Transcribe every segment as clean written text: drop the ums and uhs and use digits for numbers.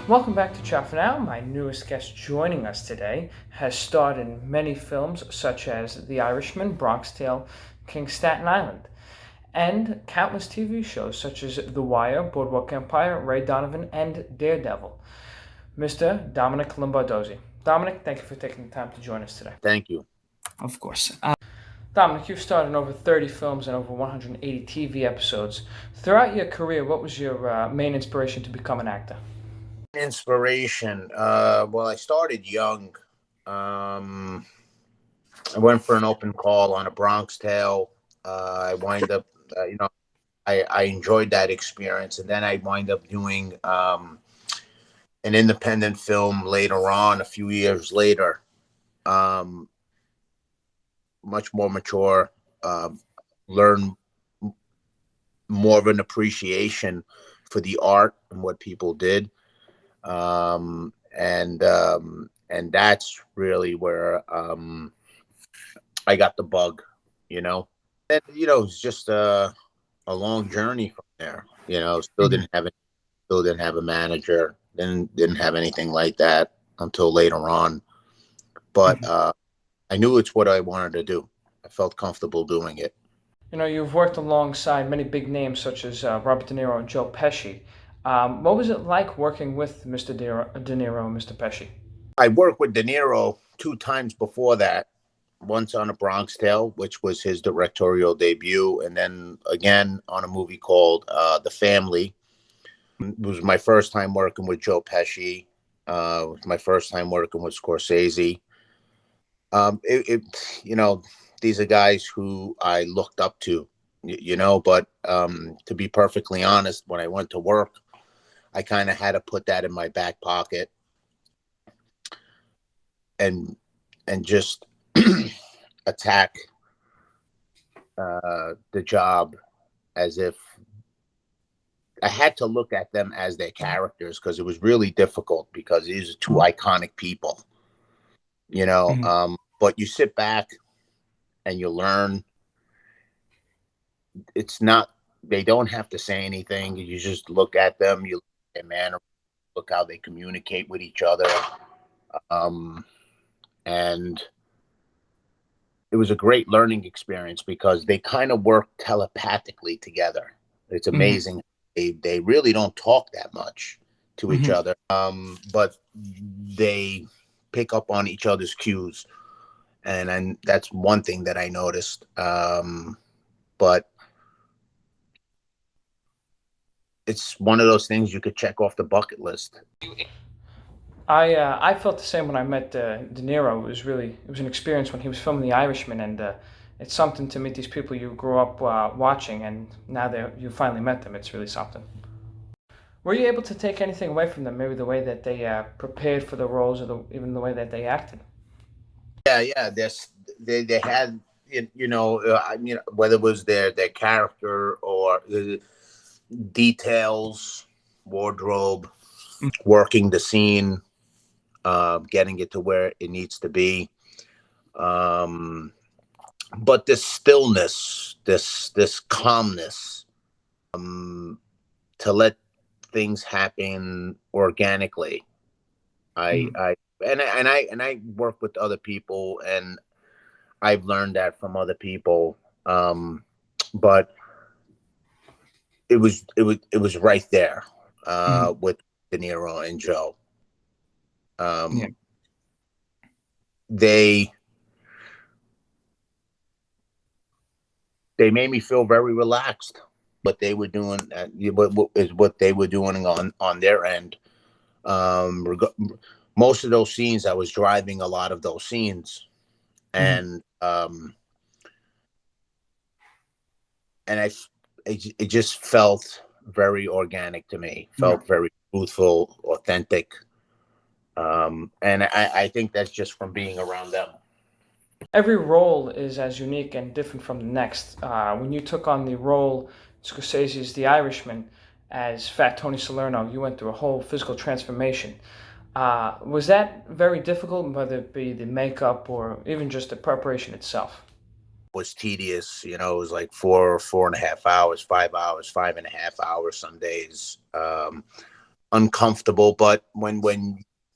Welcome back to Ciao for Now. My newest guest joining us today has starred in many films such as The Irishman, Bronx Tale, King Staten Island, and countless TV shows such as The Wire, Boardwalk Empire, Ray Donovan, and Daredevil. Mr. Domenick Lombardozzi. Dominick, thank you for taking the time to join us today. Thank you. Of course. Dominick, you've starred in over 30 films and over 180 TV episodes. Throughout your career, what was your main inspiration to become an actor? Inspiration. Well, I started young. I went for an open call on A Bronx Tale. I wind up, I enjoyed that experience, and then I wind up doing an independent film later on, a few years later. Much more mature. Learn more of an appreciation for the art and what people did. And that's really where I got the bug, And it's just a long journey from there. Still didn't have a manager, didn't have anything like that until later on. But I knew it's what I wanted to do. I felt comfortable doing it. You've worked alongside many big names such as Robert De Niro and Joe Pesci. What was it like working with Mr. De Niro and Mr. Pesci? I worked with De Niro 2 times before that. Once on A Bronx Tale, which was his directorial debut, and then again on a movie called The Family. It was my first time working with Joe Pesci. It was my first time working with Scorsese. These are guys who I looked up to, but to be perfectly honest, when I went to work, I kind of had to put that in my back pocket and just attack the job as if I had to look at them as their characters, because it was really difficult because these are 2 iconic people, but you sit back and you learn. They don't have to say anything. You just look at them, you look at their manner, look how they communicate with each other. And it was a great learning experience because they kind of work telepathically together. It's amazing. They really don't talk that much to each other, but they pick up on each other's cues. And that's one thing that I noticed. But it's one of those things you could check off the bucket list. I felt the same when I met De Niro. It was an experience when he was filming The Irishman, and it's something to meet these people you grew up watching, and now you finally met them. It's really something. Were you able to take anything away from them? Maybe the way that they prepared for the roles, or even the way that they acted. Yeah. They had, whether it was their character or the details, wardrobe, working the scene, getting it to where it needs to be. But this stillness, this calmness, to let things happen organically. I work with other people, and I've learned that from other people. But it was right there with De Niro and Joe. They made me feel very relaxed. What they were doing is what they were doing on their end. Most of those scenes, I was driving a lot of those scenes, and it just felt very organic to me. Felt very truthful, authentic, and I think that's just from being around them. Every role is as unique and different from the next. When you took on the role, Scorsese's The Irishman, as Fat Tony Salerno, you went through a whole physical transformation. Was that very difficult, whether it be the makeup or even just the preparation itself? Was tedious. It was like 4.5 hours, 5 hours, 5.5 hours some days. Uncomfortable, but when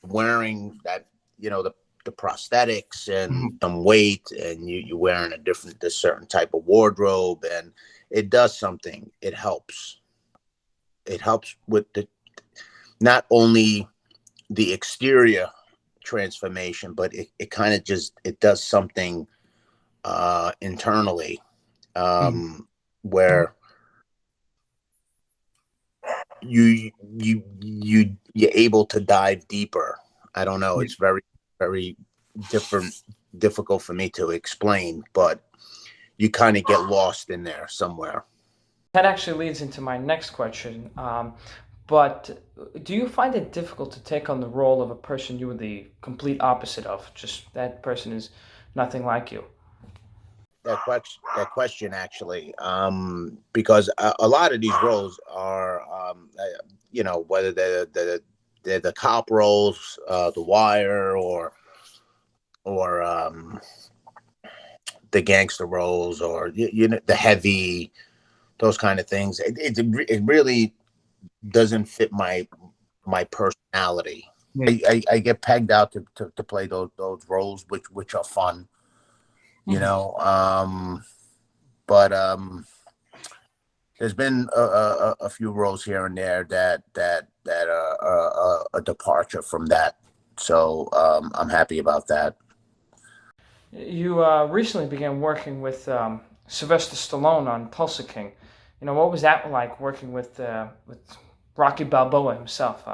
wearing that, the prosthetics and some weight, and you're wearing a certain type of wardrobe, and it does something. It helps. It helps with not only the exterior transformation, but it kind of just it does something internally, where you're able to dive deeper. I don't know. It's very, very difficult for me to explain, but you kind of get lost in there somewhere. That actually leads into my next question. But do you find it difficult to take on the role of a person you were the complete opposite of? Just that person is nothing like you. That question actually, because a lot of these roles are, whether they're the cop roles, The Wire, or the gangster roles, or the heavy, those kind of things. It really doesn't fit my personality. I get pegged out to play those roles, which are fun, but there's been a few roles here and there that are a departure from that. So I'm happy about that. You recently began working with Sylvester Stallone on Tulsa King. What was that like working with Rocky Balboa himself?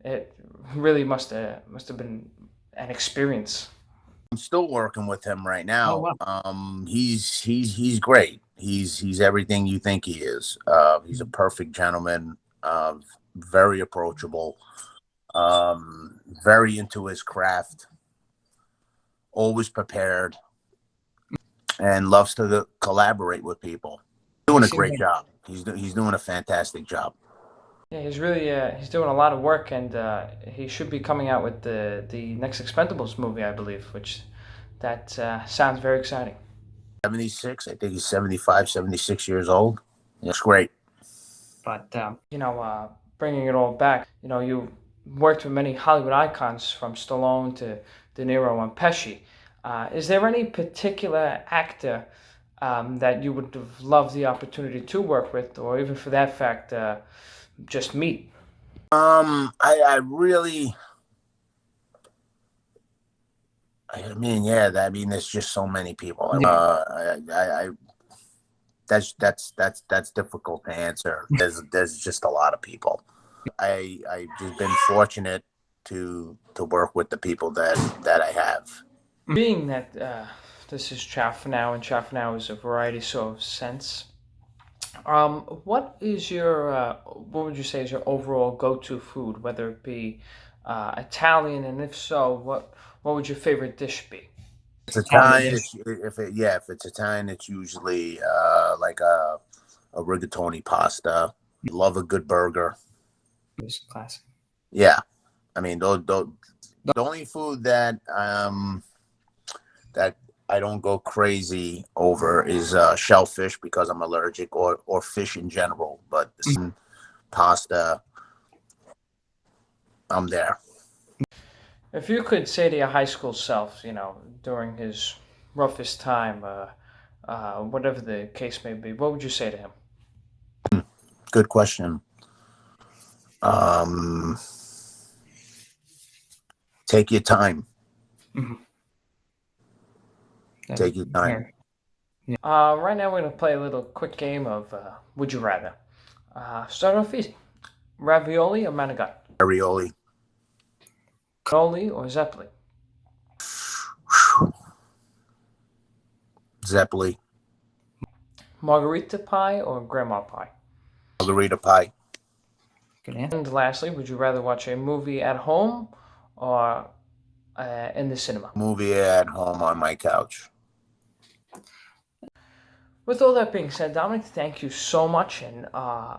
It really must have been an experience. I'm still working with him right Oh now. wow. He's great. He's everything you think he is. He's a perfect gentleman. Very approachable. Very into his craft. Always prepared, and loves to collaborate with people. He Doing a seems great like job. He's doing a fantastic job. yeah, he's doing a lot of work, and he should be coming out with the next Expendables movie, I believe, which that sounds very exciting. 76. I think he's 75, 76 years old. It's great. But bringing it all back, you worked with many Hollywood icons from Stallone to De Niro and Pesci. Is there any particular actor that you would have loved the opportunity to work with, or even for that fact, just meet? I really, I mean, yeah, there's just so many people. I that's difficult to answer. There's just a lot of people. I've just been fortunate to work with the people that I have. Being that this is Chow for Now, and Chow for Now is a variety show of sense. What would you say is your overall go-to food, whether it be Italian, and if so, what would your favorite dish be? It's Italian Italian. dish. If it's Italian, it's usually like a rigatoni pasta. Love a good burger. Is classic. Yeah, I mean, the only food that I don't go crazy over is shellfish, because I'm allergic, or fish in general. But pasta, I'm there. If you could say to your high school self, during his roughest time, whatever the case may be, what would you say to him? Good question. Um, Take your time. Mhm. Take your time. Yeah. Right now, we're going to play a little quick game of Would You Rather. Start off easy. Ravioli or manigot? Arioli. Cannoli or Zeppeli? Zeppeli. Margarita pie or grandma pie? Margarita pie. Good answer. And lastly, would you rather watch a movie at home or in the cinema? Movie at home on my couch. With all that being said, Dominic, thank you so much and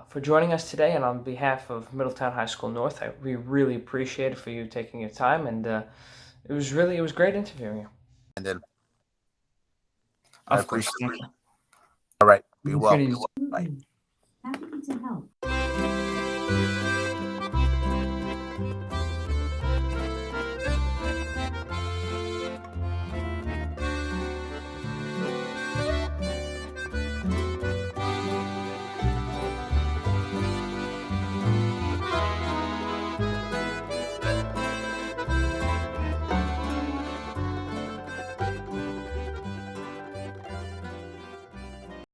for joining us today. And on behalf of Middletown High School North, we really appreciate it for you taking your time. And it was great interviewing you. And then, Of course, thank you. all right, be well. Pretty- Bye. Happy to help.